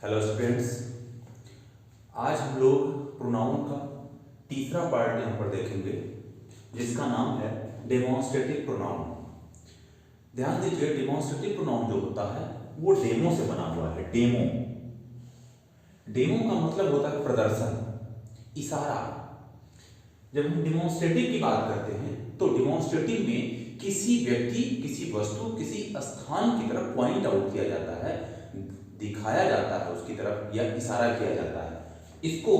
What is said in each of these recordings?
Hello students, आज हम लोग प्रोनाउन का तीसरा पार्ट यहाँ पर देखेंगे जिसका नाम है डेमोन्स्ट्रेटिव प्रोनाउन। ध्यान दीजिए, डेमोन्स्ट्रेटिव प्रोनाउन जो होता है वो डेमो से बना हुआ है। डेमो डेमो का मतलब होता है प्रदर्शन, इशारा। जब हम डेमोन्स्ट्रेटिव की बात करते हैं तो डेमोन्स्ट्रेटिव में किसी व्यक्ति, किसी वस्तु, किसी स्थान की तरफ पॉइंट आउट किया जाता है, दिखाया जाता है उसकी तरफ, या इशारा किया जाता है। इसको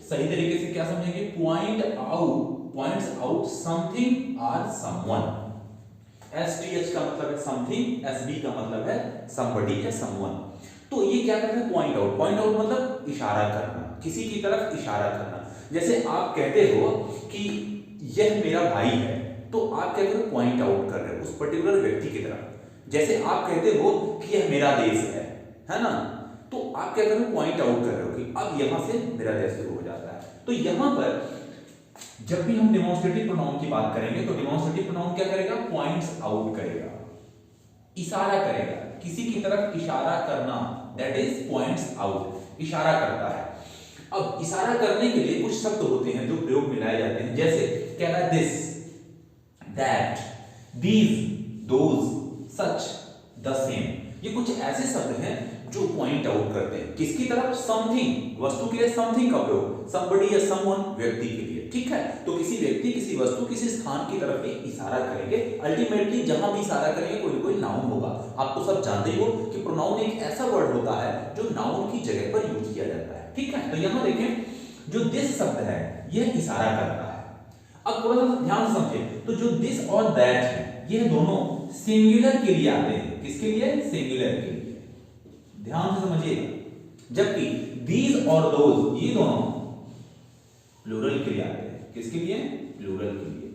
सही तरीके से क्या समझेंगे? पॉइंट्स आउट समथिंग और समवन। STH का मतलब है समथिंग, SB का मतलब है समबडी या समवन। तो ये क्या करते हैं? Point out. पॉइंट आउट मतलब इशारा करना, किसी की तरफ इशारा करना। जैसे आप कहते हो कि यह मेरा भाई है, तो आप क्या करो? पॉइंट आउट कर रहे हो उस पर्टिकुलर व्यक्ति की तरफ। जैसे आप कहते हो कि यह मेरा देश है ना, तो आप क्या कर रहे हो? पॉइंट आउट कर रहे हो कि अब यहां से मेरा देश शुरू हो जाता है। तो यहां पर जब भी हम डेमोन्स्ट्रेटिव प्रोनाउन की बात करेंगे तो डेमोन्स्ट्रेटिव प्रोनाउन क्या करेगा? पॉइंट्स आउट करेगा, इशारा करेगा, किसी की तरफ इशारा करना, दैट इज पॉइंट्स आउट, इशारा करता है। अब इशारा करने के लिए कुछ शब्द होते हैं जो प्रयोग में लाए जाते हैं। जैसे कह रहा है this, that, these, those, such, the same. ये कुछ ऐसे शब्द हैं जो पॉइंट आउट करते हैं किसकी तरफ? समथिंग, वस्तु के लिए समथिंग का प्रयोग, समबडी या समवन, व्यक्ति के लिए। ठीक है, तो किसी व्यक्ति, किसी वस्तु, किसी स्थान की तरफ ही इशारा करेंगे। अल्टीमेटली जहां भी इशारा करेंगे कोई ना कोई नाउन होगा। आप तो सब जानते ही हो कि प्रोनाउन एक ऐसा वर्ड होता है जो नाउन की जगह पर यूज किया जाता है। ठीक है, तो यहां देखें, जो दिस शब्द है यह इशारा करता है। अब थोड़ा सा ध्यान समझे, तो जो दिस और दैट है यह दोनों सिंगुलर के लिए आते हैं। किसके लिए? सिंगुलर के लिए। ध्यान से समझिएगा। जबकि दीज और दोज ये दोनों प्लूरल के लिए आते हैं। किसके लिए? प्लूरल के लिए।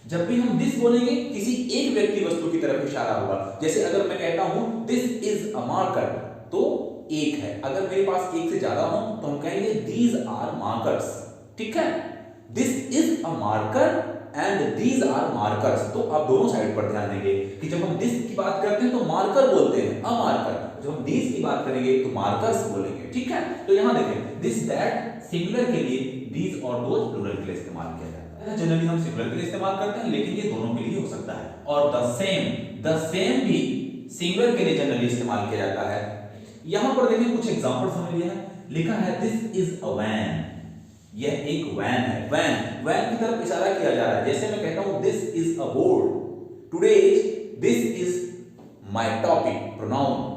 जब भी हम दिस बोलेंगे किसी एक व्यक्ति वस्तु की तरफ इशारा होगा। जैसे अगर मैं कहता हूं दिस इज अ मार्कर, तो एक है। अगर मेरे पास एक से ज्यादा हो तो हम कहेंगे दीज आर मार्कर्स। ठीक है, this is a marker and these are markers. तो आप दोनों साइड पर ध्यान देंगे कि जब हम दिस की बात करते हैं तो मार्कर बोलते हैं, अ मार्कर। जब हम दीज की बात करेंगे तो मार्कर्स बोलेंगे। ठीक है, तो यहां देखें, दिस, दैट सिंगुलर के लिए, दीज और दोज प्लूरल के लिए इस्तेमाल किया जाता है। जनरली हम सिंगुलर के लिए इस्तेमाल करते हैं, लेकिन ये दोनों के लिए हो सकता है। और द सेम भी सिंगुलर के लिए जनरली इस्तेमाल किया जाता है। यहां पर देखिए कुछ एग्जांपल समझ लिया है। लिखा है दिस इज अ वैन, यह एक वैन है। वैन की तरफ इशारा किया जा रहा है। जैसे मैं कहता हूं this is a board, today this is my topic, pronoun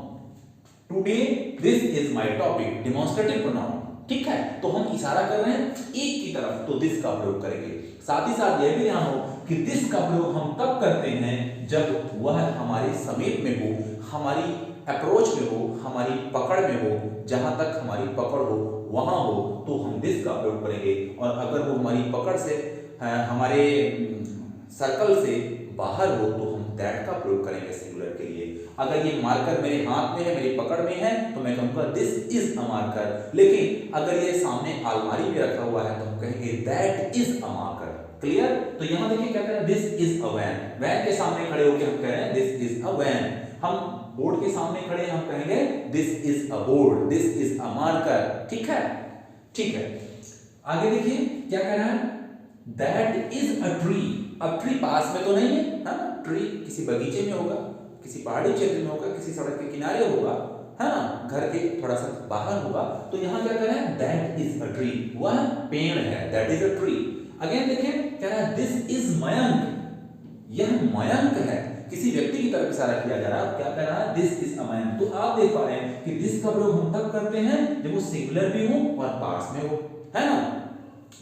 today this is my topic, demonstrative pronoun. ठीक है, तो हम इशारा कर रहे हैं एक की तरफ, तो दिस का प्रयोग करेंगे। साथ ही साथ यह भी ध्यान हो कि दिस का प्रयोग हम तब करते हैं जब वह हमारे समीप में हो, हमारी अप्रोच में हो, हमारी पकड़ में हो, जहां तक हमारी पकड़ हो वहां हो, तो हम दिस का प्रयोग करेंगे। और अगर वो हमारी पकड़ से, हमारे सर्कल से बाहर हो, तो हम दैट का प्रयोग करेंगे सिंगुलर के लिए। अगर ये मार्कर मेरे हाथ में है, मेरी पकड़ में है, तो मैं कहूंगा दिस इज अ मार्कर। लेकिन अगर ये सामने अलमारी में रखा हुआ है तो हम कहेंगे that is a marker. Clear? तो यहां देखिए क्या कह रहा है, this is a van. Van के सामने खड़े होकर हम कह रहे हैं दिस इज अ वैन। हम बोर्ड के सामने खड़े हम कहेंगे this is a board, this is a marker. ठीक है, ठीक है। आगे देखिए क्या कह रहा है, दैट इज अ ट्री। अब ट्री पास में तो नहीं है, है ना? ट्री किसी बगीचे में होगा, किसी पहाड़ी क्षेत्र में होगा, किसी सड़क के किनारे होगा, है ना? घर के थोड़ा सा बाहर होगा। तो यहां क्या कह रहा है, दैट इज अ ट्री, वह पेड़ है, that is a tree. Again देखिए कह रहा है दिस इज मयंक, यह मयंक है। किसी व्यक्ति की तरफ इशारा किया जा रहा है। क्या कह रहा है, दिस इज अ मैन। तो आप देख पा रहे हैं कि दिस का प्रयोग हम तब करते हैं जब वो सिंगुलर भी हो और पास में हो, है ना?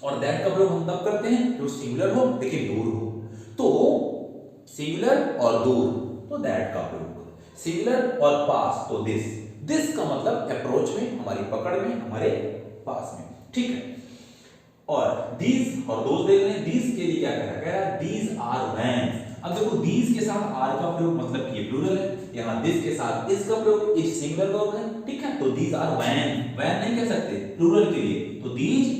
और दैट का प्रयोग हम तब करते हैं जब सिंगुलर हो लेकिन दूर हो। तो सिंगुलर और दूर तो दैट का प्रयोग, सिंगुलर और पास तो दिस। दिस का मतलब अप्रोच में, हमारी पकड़ में, हमारे पास में। ठीक है, और दीज और दोज देख रहे हैं। दीज के लिए क्या कह रहा है, दीज आर वैन्स। अब देखो दीज के साथ आर का प्रयोग मतलब कि ये प्लूरल है, यहां दिस के साथ इस का प्रयोग, इस सिंगुलर वर्ब है। ठीक है, तो दीज आर वैन, वैन नहीं कह सकते प्लूरल के लिए, तो दीज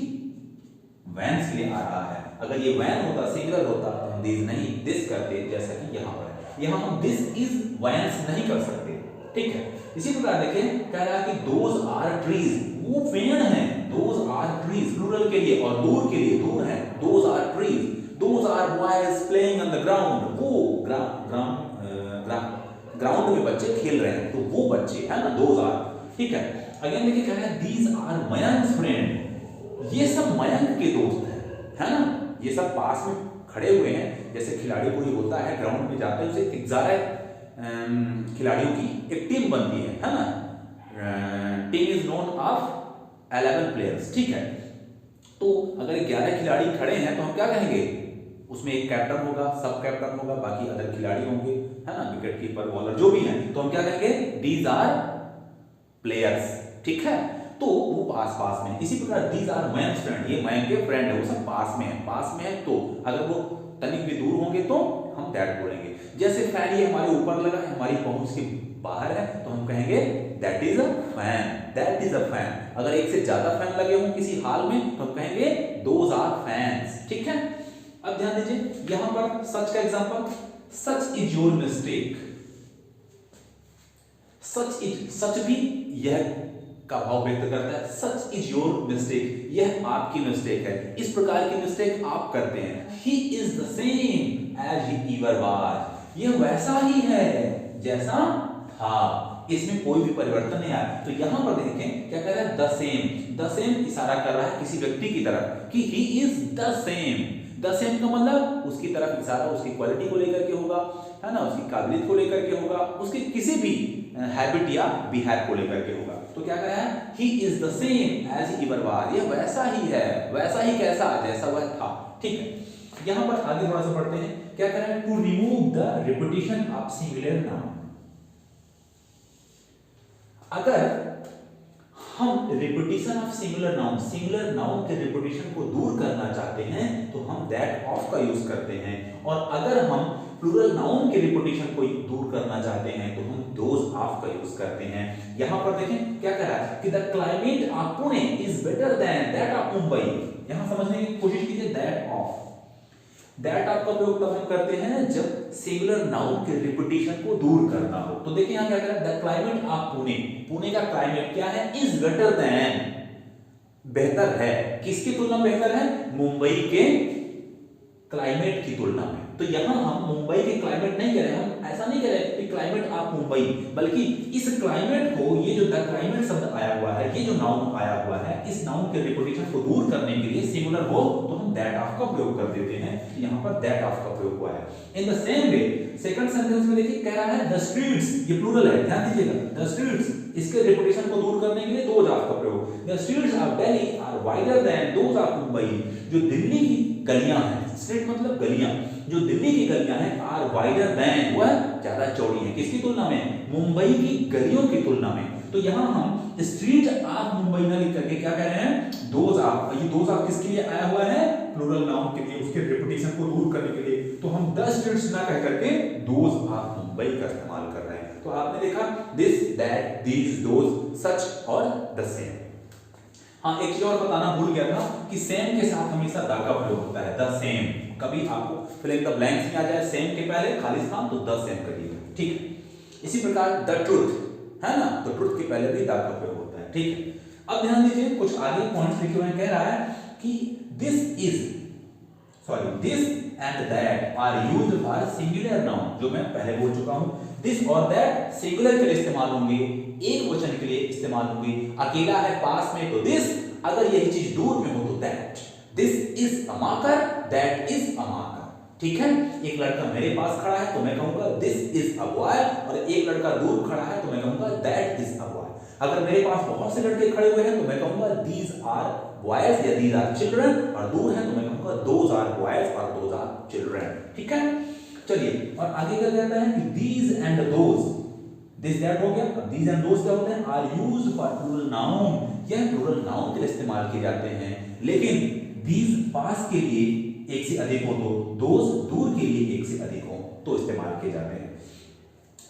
वैन्स के लिए आ रहा है। अगर ये वैन होता, सिंगुलर होता, तो हम दीज नहीं दिस करते, जैसा कि यहां पर है। यहां हम दिस इज वैन्स नहीं कर सकते, ठीक है। इसी प्रकार देखें कह रहा है कि दोज आर ट्रीज, वो पेड़ हैं, दोज आर ट्रीज प्लूरल के लिए, और दूर के लिए दूर है, those are trees, those are boys playing on the ground, वो ग्राउंड में बच्चे खेल रहे हैं, तो वो बच्चे है ना, दोज आर, ठीक है। अगेन देखिए कह रहा है दीज आर मयंक फ्रेंड, ये सब मयंक के दोस्त हैं, है ना, ये सब पास में खड़े हुए हैं। जैसे खिलाड़ी कोई होता है ग्राउंड में जाते हैं, उसे 11 खिलाड़ियों की एक टीम बनती है ना, team is known of 11 players, ठीक है। तो अगर 11 खिलाड़ी खड़े हैं तो हम क्या कहेंगे, उसमें एक कैप्टन होगा, सब कैप्टन होगा, बाकी अदर खिलाड़ी होंगे, है ना, विकेट कीपर, बॉलर जो भी हैं, तो हम क्या कहेंगे, दीज आर प्लेयर्स, ठीक है। तो वो पास में, इसी प्रकार दीज आर मयंक फ्रेंड, ये मयंक के फ्रेंड है, वो सब पास में है, तो अगर वो तनिक भी दूर होंगे तो हम दैट बोलेंगे। जैसे फैन ये हमारे ऊपर लगा है, हमारी पहुंच के बाहर है, तो हम कहेंगे that is a fan, that is a fan. अगर एक से ज्यादा फैन लगे हों किसी हाल में तो हम कहेंगे दोज आर फैंस, ठीक है। अब ध्यान दीजिए यहां पर सच का example, such is your mistake, such भी यह का भाव व्यक्त करता है, सच इज योर मिस्टेक, यह आपकी मिस्टेक है, इस प्रकार की मिस्टेक आप करते हैं। He is the same as he ever was, यह वैसा ही है जैसा था, इसमें कोई भी परिवर्तन नहीं आया। तो यहां पर देखें क्या कह रहा है, द सेम इशारा कर रहा है किसी व्यक्ति की तरफ कि ही इज द सेम का मतलब उसकी तरफ इशारा उसकी क्वालिटी को लेकर के होगा, है ना, उसकी काबिलियत को लेकर के होगा, उसके किसी भी हैबिट या बिहेव को लेकर के होगा। तो क्या कह रहा है, he is the same as ever was, ये वैसा ही है, वैसा ही कैसा, जैसा वह था, ठीक है। यहां पर आगे थोड़ा सा पढ़ते हैं, क्या कह रहा है, to remove the repetition of singular noun. अगर हम रिपीटिशन ऑफ सिंगुलर नाउन के रिपीटिशन को दूर करना चाहते हैं तो हम दैट ऑफ का यूज करते हैं, और अगर हम प्लूरल नाउन के रिपीटिशन को दूर करना चाहते हैं तो हम दोज ऑफ का यूज करते हैं। यहां पर देखें क्या कह रहा है कि the climate of Pune is better than that of Mumbai. यहां समझने की कोशिश कीजिए, दैट ऑफ का प्रयोग तब हम करते हैं जब सिंगुलर नाउन के रिपीटिशन को दूर करना हो। तो देखिए यहां क्या कह रहा है, द क्लाइमेट ऑफ पुणे का क्लाइमेट क्या है, इज बेटर देन, बेहतर है, किसकी तुलना में बेहतर है, मुंबई के क्लाइमेट की तुलना में। तो यहां हम मुंबई के क्लाइमेट नहीं कह रहे, हम ऐसा नहीं कह रहे कि क्लाइमेट ऑफ मुंबई, बल्कि इस क्लाइमेट को, ये जो द क्लाइमेट शब्द आया हुआ है, ये जो नाउन आया हुआ है, इस नाउन के रिपीटिशन को दूर करने के लिए सिंगुलर हो तो हम दैट ऑफ का प्रयोग कर देते हैं। यहां पर दैट ऑफ का प्रयोग हुआ है। In the same way second sentence में देखिए कह रहा है द स्ट्रीट्स, ये प्लूरल है, ध्यान दीजिएगा, द स्ट्रीट्स, इसके रिपीटिशन को दूर करने के लिए दोज ऑफ का प्रयोग। The streets of Delhi are wider than those of Mumbai, जो दिल्ली की गलियां हैं, स्ट्रीट मतलब गलियां, जो दिल्ली की गलियां हैं, आर वाइडर देन, वह ज्यादा चौड़ी है, किसकी तुलना में, मुंबई की गलियों की तुलना में। तो यहां हम स्ट्रीट ऑफ मुंबई ना लिख करके क्या कह रहे हैं, दोज ऑफ। ये दोज ऑफ किसके लिए आया हुआ है, प्लूरल नाउन के लिए, उसके रिपीटिशन को दूर करने के लिए। तो हम द स्ट्रीट्स ना कह करके दोज ऑफ मुंबई का इस्तेमाल कर रहे हैं। तो आपने देखा दिस, दैट, दीज, दोज, सच और द सेम। हाँ, एक चीज और बताना भूल गया था कि सेम के साथ हमेशा द का प्रयोग होता है, द सेम। कभी आपको फिल इन द ब्लैंक्स में आ जाए सेम के पहले खाली स्थान तो द सेम करिएगा, ठीक है। इसी प्रकार द ट्रुथ, है ना, तो ट्रुथ के पहले भी द का प्रयोग होता है, ठीक है। अब ध्यान दीजिए कुछ आगे पॉइंट्स लिखे हुए हैं, कह रहा है कि this and that are used for singular noun, जो मैं पहले बोल चुका हूं। दिस और दैट सिंगुलर के लिए इस्तेमाल होंगे, एक वचन के लिए इस्तेमाल होंगे। अकेला है पास में तो दिस, अगर यही चीज दूर में हो तो that. This is a marker, that is a marker, ठीक है। एक लड़का मेरे पास खड़ा है तो मैं कहूंगा दिस इज अ बॉय, और एक लड़का दूर खड़ा है तो मैं कहूंगा दैट इज अ बॉय। अगर मेरे पास बहुत से लड़के खड़े हुए हैं तो मैं कहूंगा दीज आर बॉयज या दीज आर चिल्ड्रन, और दूर है तो मैं कहूंगा दोज आर बॉयज और दोज आर चिल्ड्रन, ठीक है। चलिए और आगे क्या कहता है कि these and those, this that हो गया। अब दीज एंड दोज क्या होते हैं, are used for plural noun, यह प्लूरल नाउन के लिए इस्तेमाल किए जाते हैं। लेकिन दीज पास के लिए एक से अधिक हो तो, दोज दूर के लिए एक से अधिक हो तो इस्तेमाल किए जाते हैं।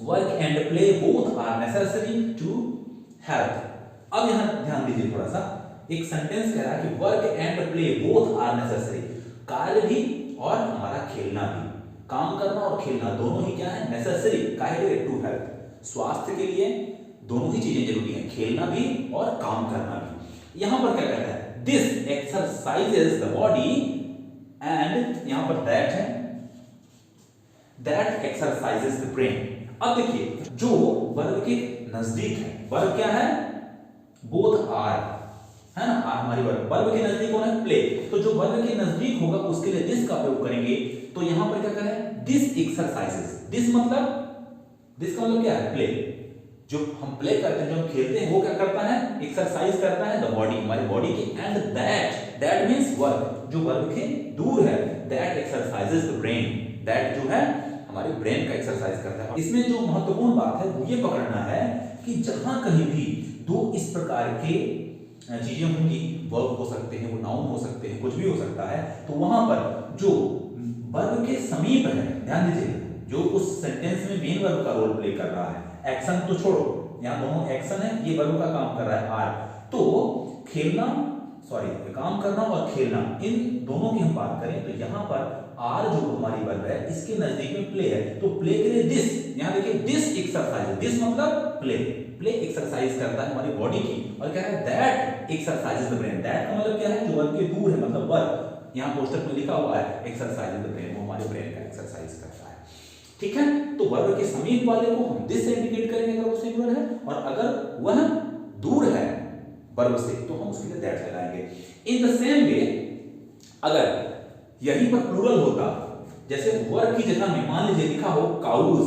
Work and play both are necessary to health. अब यहां ध्यान दीजिए थोड़ा सा, एक सेंटेंस कह रहा है कि work and play both are necessary, कार्य भी और हमारा खेलना भी, काम करना और खेलना दोनों ही क्या है, नेसेसरी, काहे के लिए, टू हेल्थ, स्वास्थ्य के लिए दोनों ही चीजें जरूरी हैं, खेलना भी और काम करना भी। यहां पर क्या कहता है, this exercises the body, and यहां पर दैट है, दैट एक्सरसाइजेस द ब्रेन। अब देखिए जो वर्ब के नजदीक है, वर्ब क्या है, बोथ आर, है ना, आर हमारी वर्ब के नजदीक कौन है, प्ले। तो जो वर्ब के नजदीक होगा उसके लिए दिस का प्रयोग करेंगे। तो यहां पर क्या करें, दिस एक्सरसाइजेस, दिस मतलब, दिस का मतलब क्या है, प्ले। जो हम प्ले करते हैं, जो हम खेलते हैं, वो क्या करता है, एक्सरसाइज करता है द बॉडी, हमारी बॉडी की। एंड दैट मींस वर्ब, जो वर्ब के दूर है, that exercises the brain, that जो है हमारे ब्रेन का एक्सरसाइज करता है। इसमें जो महत्वपूर्ण बात है वो ये पकड़ना है कि जहां कहीं भी दो इस प्रकार के चीजें होंगी, वर्ब हो सकते हैं, वो नाउन हो सकते हैं, कुछ भी हो सकता है, तो वहां पर जो वर्ब के समीप है, ध्यान दीजिए, जो उस सेंटेंस में मेन वर्ब का रोल प्ले कर रहा है, एक्शन तो छोड़ो, यहां दोनों एक्शन है, ये वर्ब का काम कर रहा है आर, तो खेलना, सॉरी, काम करना और खेलना, इन दोनों की हम बात करें तो यहां पर आर जो हमारी वर्ब है, इसके नजदीक में प्ले है, तो प्ले के लिए दिस, यहां देखिए दिस एक्सरसाइज, दिस मतलब प्ले, प्ले एक्सरसाइज करता है हमारी बॉडी की। और क्या है, that exercises the brain, that का मतलब क्या है, जो वर्ब के दूर है, मतलब वर्ब यहां पोस्टर में लिखा हुआ है एक्सरसाइज द ब्रेन, वो हमारे ब्रेन का एक्सरसाइज करता है। ठीक है, तो वर्ब के समीप वाले को हम दिस से इंडिकेट करेंगे अगर वो सिंगुलर है, और अगर वह दूर है वर्ब से तो हम उसके लिए दैट लगाएंगे। इन द सेम वे अगर यहीं पर प्लूरल होता, जैसे वर्ब की जगह में मान लीजिए लिखा हो काउज,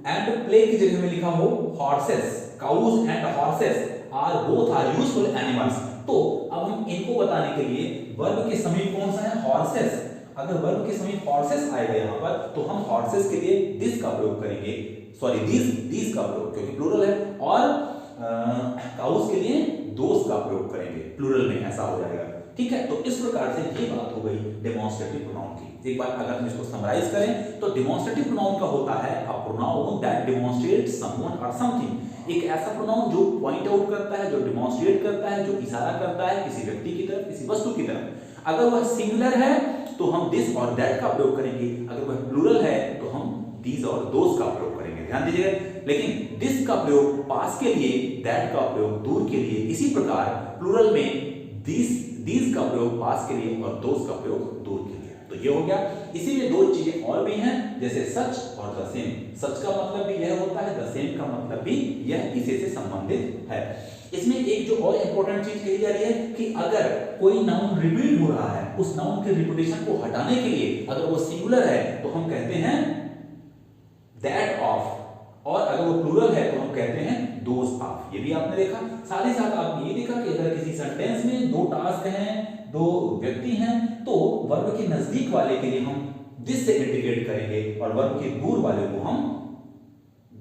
एंड प्ले की जगह में लिखा हो horses, cows and horses are both are useful animals, तो अब हम इनको बताने के लिए वर्ब के समीप कौन सा है, हॉर्सेस। अगर वर्ब के समीप हॉर्सेस आएगा यहां पर, तो हम हॉर्सेस के लिए दिस का प्रयोग करेंगे, सॉरी दिस का प्रयोग, क्योंकि प्लूरल है, और काउज के लिए दोस का प्रयोग करेंगे, प्लूरल में ऐसा हो जाएगा। ठीक है, तो इस प्रकार से ये बात हो गई डेमोन्स्ट्रेटिव प्रोनाउन की। एक बार अगर हम इसको समराइज करें तो डेमोन्स्ट्रेटिव प्रोनाउन का होता है a pronoun that demonstrates someone और समथिंग, एक ऐसा प्रोनाउन जो पॉइंट आउट करता है, जो डेमोन्स्ट्रेट करता है, जो इशारा करता है किसी व्यक्ति की तरफ, किसी वस्तु की तरफ। अगर वह सिंगुलर है तो हम दिस और दैट का प्रयोग करेंगे, अगर वह प्लूरल है तो हम दीज और दोस का प्रयोग करेंगे, ध्यान दीजिएगा। लेकिन दिस का प्रयोग पास के लिए, दैट का प्रयोग दूर के लिए, इसी प्रकार प्लूरल में दीज का प्रयोग पास के लिए और दोस का प्रयोग दूर के लिए। तो ये हो गया। इसी में दो चीजें और भी हैं, जैसे सच और द सेम। सच का मतलब भी यह होता है, द सेम का मतलब भी यह इसी से संबंधित है। इसमें एक जो और इंपॉर्टेंट चीज कही जा रही है कि अगर कोई नाउन रिपीट हो रहा है, उस नाउन के रिपीटेशन को हटाने के लिए अगर वो सिंगुलर है तो हम कहते हैं दैट ऑफ, और अगर वो प्लूरल है तो हम कहते हैं दोस ऑफ। ये भी आपने देखा। साथ ही साथ आपने ये देखा कि अगर किसी सेंटेंस में दो टास्क हैं, दो व्यक्ति हैं, तो वर्ब के नजदीक वाले के लिए हम दिस से इंडिकेट करेंगे और वर्ब के दूर वाले को हम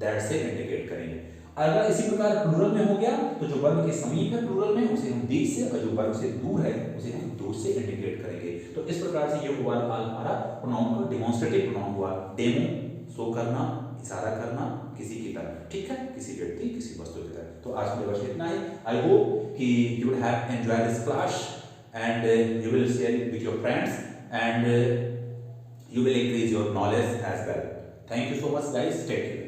दैट से इंडिकेट करेंगे। अगर इसी प्रकार प्लूरल में हो गया तो जो वर्ब के समीप है प्लूरल में उसे हम दिस से, और जो वर्ब से दूर है उसे हम दोस से इंडिकेट करेंगे। तो इस प्रकार से ये हुआ हमारा प्रोनाउन का डेमोन्स्ट्रेटिव प्रोनाउन हुआ। डेमो शो करना, इशारा करना किसी की तरफ, ठीक है, किसी व्यक्ति, किसी वस्तु की तरफ। तो आज के बस इतना ही। आई होप कि you would have enjoyed this class and you will share it with your friends and you will increase your knowledge as well. Thank you so much guys. Take care.